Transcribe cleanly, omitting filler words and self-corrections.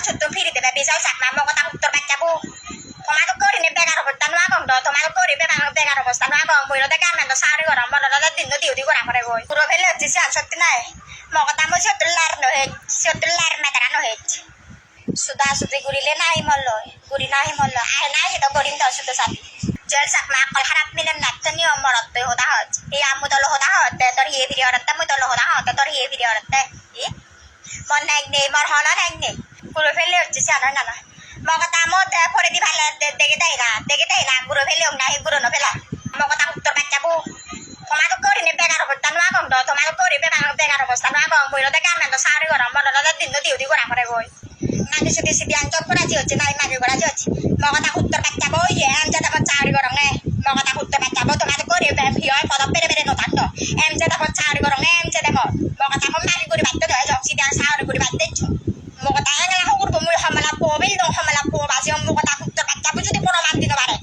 সুতুম ফিরি দেবে বিজাও চাকমা মগতা উত্তর বাচ্চাবু তোমাকে করিনি বেকার অবস্থা নোয়া গং দ তোমাকে করিবে বেকার অবস্থা নোয়া গং বইরতে গার্মেন্ট সারি গরম বড় দিন ডিউটি করা করে গই পুরো ফেলে হচ্ছে সিয়াল সত্যি নাই মগতা মো সতুল্লার নহে সতুল্লার মেতারা নহে সুদা সুদি গুরিলে নাই মল্ল গুরি নাই মল্ল আয় নাই হেতো করিম দাও সুতো সাথী জেল চাকমা অকল খারাপ মিলেন নাচতে নিয়ম মরত হতা হচ এই আমু দল হতা হতে তোর হিয়ে ফিরে অরতে মুই দল হতা হতে তোর হিয়ে ফিরে অরতে মন নাই নেই মর হল নাই নেই পুরো ফেলে হচ্ছে সিয়াল না মগতা মধ্যে পরে দি ভালো দেখে দেয় না গুরু ফেলে নাই গুরু ন ফেলা মগতা উত্তর বাচ্চাবু তোমাকে করিনি বেকার অবস্থা নোয়া গং দ তোমাকে করিবে বেকার অবস্থা নোয়া গং বইরতে গার্মেন্ট সারি গরম বড় দিন ডিউটি করা করে গই মাঝে সুদি সিদি আঞ্চল করাজি হচ্ছে নাই মাঝে করাজি হচ্ছে মগতা উত্তর বাচ্চাবো ইয়ে এমজে তখন চাকরি করং মগতা উত্তর বাচ্চাবো তোমাকে করিবে ভিয় পদ পেরে নথাকতো এমজে তখন চাকরি করং এমজে দেখো মগতা এখন মারি করে বাধ্য দেয় সিদি আর সারি করে বাধ্য দিচ্ছ মগতা এগুলা হকুর তুমি হমলা পো বিল দং হমলা পো বাসি মগতা উত্তর বাচ্চাবো যদি প্রমাণ দিতে পারে